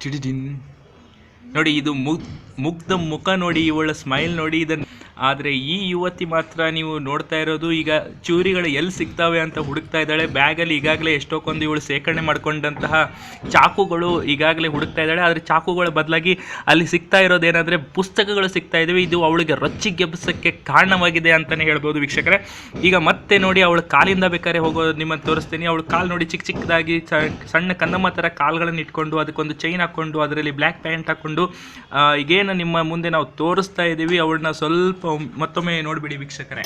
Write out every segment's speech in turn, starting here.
ಟಿಡಿಡಿನ್ ನೋಡಿ, ಇದು ಮುಗ್ಧ ಮುಖ ನೋಡಿ, ಇವಳ ಸ್ಮೈಲ್ ನೋಡಿ ಇದನ್ನು. ಆದರೆ ಈ ಯುವತಿ ಮಾತ್ರ ನೀವು ನೋಡ್ತಾ ಇರೋದು ಈಗ ಚೂರಿಗಳು ಎಲ್ಲಿ ಸಿಗ್ತವೆ ಅಂತ ಹುಡುಕ್ತಾ ಇದ್ದಾಳೆ. ಬ್ಯಾಗಲ್ಲಿ ಈಗಾಗಲೇ ಎಷ್ಟೊಂದು ಇವಳು ಸೇಕರಣೆ ಮಾಡ್ಕೊಂಡಂತಹ ಚಾಕುಗಳು ಈಗಾಗಲೇ ಹುಡುಕ್ತಾ ಇದ್ದಾಳೆ. ಆದರೆ ಚಾಕುಗಳ ಬದಲಾಗಿ ಅಲ್ಲಿ ಸಿಗ್ತಾ ಇರೋದೇನಾದರೆ ಪುಸ್ತಕಗಳು ಸಿಗ್ತಾ ಇದ್ದಾವೆ. ಇದು ಅವಳಿಗೆ ರೊಚ್ಚಿಗೆಬ್ಸಕ್ಕೆ ಕಾರಣವಾಗಿದೆ ಅಂತಲೇ ಹೇಳ್ಬೋದು ವೀಕ್ಷಕರೇ. ಈಗ ಮತ್ತೆ ನೋಡಿ, ಅವಳು ಕಾಲಿಂದ ಬೇಕಾದ್ರೆ ಹೋಗೋದು ನಿಮ್ಮನ್ನು ತೋರಿಸ್ತೀನಿ. ಅವಳು ಕಾಲು ನೋಡಿ ಚಿಕ್ಕ ಚಿಕ್ಕದಾಗಿ ಸಣ್ಣ ಕನ್ನಮ್ಮ ಥರ ಕಾಲುಗಳನ್ನು ಇಟ್ಕೊಂಡು ಅದಕ್ಕೊಂದು ಚೈನ್ ಹಾಕ್ಕೊಂಡು ಅದರಲ್ಲಿ ಬ್ಲ್ಯಾಕ್ ಪ್ಯಾಂಟ್ ಹಾಕ್ಕೊಂಡು ಈಗೇನು ನಿಮ್ಮ ಮುಂದೆ ನಾವು ತೋರಿಸ್ತಾ ಇದ್ದೀವಿ, ಅವಳನ್ನ ಸ್ವಲ್ಪ ಮತ್ತೊಮ್ಮೆ ನೋಡಿಬಿಡಿ ವೀಕ್ಷಕರೇ.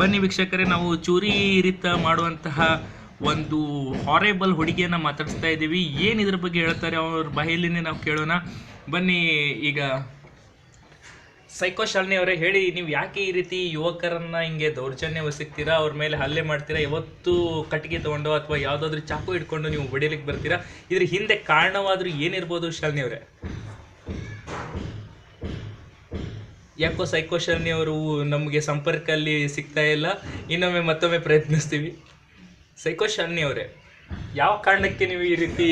ಬನ್ನಿ ವೀಕ್ಷಕರೇ, ನಾವು ಚೂರಿ ಇರಿತ ಮಾಡುವಂತಹ ಒಂದು ಹಾರೇಬಲ್ ಹುಡುಗಿಯನ್ನು ಮಾತಾಡಿಸ್ತಾ ಇದ್ದೀವಿ. ಏನು ಇದ್ರ ಬಗ್ಗೆ ಹೇಳ್ತಾರೆ ಅವ್ರ ಬಾಯಲ್ಲಿನೇ ನಾವು ಕೇಳೋಣ ಬನ್ನಿ. ಈಗ ಸೈಕೋ ಶಾಲಿನಿ ಅವರೇ, ಹೇಳಿ, ನೀವು ಯಾಕೆ ಈ ರೀತಿ ಯುವಕರನ್ನ ಹಿಂಗೆ ದೌರ್ಜನ್ಯವೆಸಗ್ತೀರಾ, ಅವ್ರ ಮೇಲೆ ಹಲ್ಲೆ ಮಾಡ್ತೀರಾ, ಯಾವತ್ತು ಕಟ್ಟಿಗೆ ತೊಗೊಂಡು ಅಥವಾ ಯಾವುದಾದ್ರೂ ಚಾಕು ಇಟ್ಕೊಂಡು ನೀವು ಹೊಡಿಲಿಕ್ಕೆ ಬರ್ತೀರಾ? ಇದ್ರ ಹಿಂದೆ ಕಾರಣವಾದರೂ ಏನಿರ್ಬೋದು ಶಾಲಿನಿ ಅವರೇ? ಯಾಕೋ ಸೈಕೋ ಶಾಲಿನಿ ಅವರು ನಮಗೆ ಸಂಪರ್ಕಲ್ಲಿ ಸಿಗ್ತಾ ಇಲ್ಲ, ಇನ್ನೊಮ್ಮೆ ಮತ್ತೊಮ್ಮೆ ಪ್ರಯತ್ನಿಸ್ತೀವಿ. ಸೈಕೋ ಶಾಲಿನಿ ಅವರೇ, ಯಾವ ಕಾರಣಕ್ಕೆ ನೀವು ಈ ರೀತಿ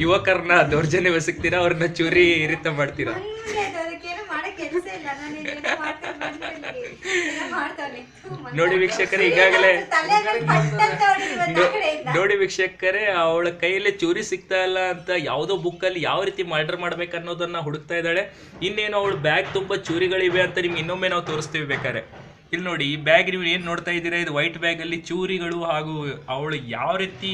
ಯುವಕರನ್ನ ದೌರ್ಜನ್ಯವೆಸಗ್ತೀರಾ, ಅವ್ರನ್ನ ಚೂರಿ ಈ ರೀತಿ ಮಾಡ್ತೀರಾ? ನೋಡಿ ವೀಕ್ಷಕರೇ, ಈಗಾಗಲೇ ನೋಡಿ ವೀಕ್ಷಕರೇ, ಅವಳ ಕೈಯಲ್ಲಿ ಚೂರಿ ಸಿಗ್ತಾ ಇಲ್ಲ ಅಂತ ಯಾವುದೋ ಬುಕ್ಕಲ್ಲಿ ಯಾವ ರೀತಿ ಮರ್ಡರ್ ಮಾಡ್ಬೇಕು ಅನ್ನೋದನ್ನ ಹುಡುಕ್ತಾ ಇದ್ದಾಳೆ. ಇನ್ನೇನು ಅವಳು ಬ್ಯಾಗ್ ತುಂಬ ಚೂರಿಗಳಿವೆ ಅಂತ ನಿಮ್ಗೆ ಇನ್ನೊಮ್ಮೆ ನಾವು ತೋರಿಸ್ತೀವಿ ಬೇಕಾದ್ರೆ. ಇಲ್ಲಿ ನೋಡಿ, ಈ ಬ್ಯಾಗ್ ನೀವು ಏನು ನೋಡ್ತಾ ಇದ್ದೀರಾ, ಇದು ವೈಟ್ ಬ್ಯಾಗಲ್ಲಿ ಚೂರಿಗಳು ಹಾಗೂ ಅವಳು ಯಾವ ರೀತಿ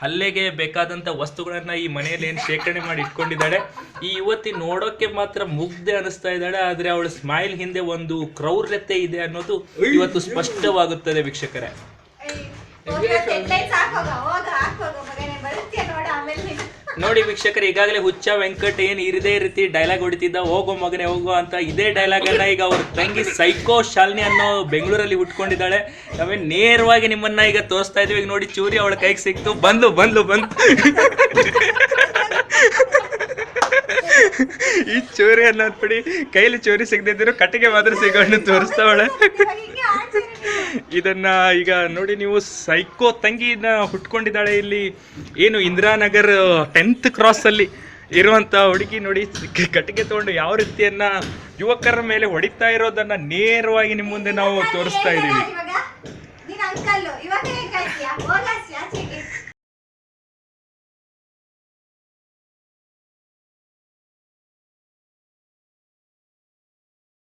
ಹಲ್ಲೆಗೆ ಬೇಕಾದಂಥ ವಸ್ತುಗಳನ್ನು ಈ ಮನೆಯಲ್ಲಿ ಏನು ಶೇಖರಣೆ ಮಾಡಿ ಇಟ್ಕೊಂಡಿದ್ದಾಳೆ. ಈ ಯುವತಿ ನೋಡೋಕ್ಕೆ ಮಾತ್ರ ಮುಗ್ಧೆ ಅನಿಸ್ತಾ ಇದ್ದಾಳೆ, ಆದರೆ ಅವಳ ಸ್ಮೈಲ್ ಹಿಂದೆ ಒಂದು ಕ್ರೌರ್ಯತೆ ಇದೆ ಅನ್ನೋದು ಇವತ್ತು ಸ್ಪಷ್ಟವಾಗುತ್ತದೆ ವೀಕ್ಷಕರೇ. ನೋಡಿ ವೀಕ್ಷಕರು, ಈಗಾಗಲೇ ಹುಚ್ಚ ವೆಂಕಟ್ ಏನು ಇದೇ ರೀತಿ ಡೈಲಾಗ್ ಹೊಡಿತಿದ್ದ, ಹೋಗೋ ಮಗನೇ ಹೋಗೋ ಅಂತ. ಇದೇ ಡೈಲಾಗ್ ಅನ್ನ ಈಗ ಅವ್ರ ತಂಗಿ ಸೈಕೋ ಶಾಲಿನಿ ಅನ್ನೋ ಬೆಂಗಳೂರಲ್ಲಿ ಉಟ್ಕೊಂಡಿದ್ದಾಳೆ. ನಾವೇ ನೇರವಾಗಿ ನಿಮ್ಮನ್ನ ಈಗ ತೋರಿಸ್ತಾ ಇದೀವಿ. ಈಗ ನೋಡಿ, ಚೂರಿ ಅವಳ ಕೈಗೆ ಸಿಕ್ತು, ಬಂದು ಈ ಚೂರಿ ಅನ್ನೋದ್ ಬಿಡಿ, ಕೈಲಿ ಚೂರಿ ಸಿಗದಿದ್ರು ಕಟ್ಟಿಗೆ ಮಾತ್ರ ಸಿಗೋಣ ತೋರಿಸ್ತಾವಳೆ. ಇದನ್ನ ಈಗ ನೋಡಿ, ನೀವು ಸೈಕೋ ತಂಗಿನ ಹುಟ್ಕೊಂಡಿದ್ದಾಳೆ. ಇಲ್ಲಿ ಏನು ಇಂದಿರಾನಗರ್ 10th ಕ್ರಾಸ್ ಅಲ್ಲಿ ಇರುವಂತ ಹುಡುಗಿ ನೋಡಿ, ಕಟ್ಟಿಗೆ ತಗೊಂಡು ಯಾವ ರೀತಿಯನ್ನ ಯುವಕರ ಮೇಲೆ ಹೊಡಿತಾ ಇರೋದನ್ನ ನೇರವಾಗಿ ನಿಮ್ಮ ಮುಂದೆ ನಾವು ತೋರಿಸ್ತಾ ಇದೀವಿ.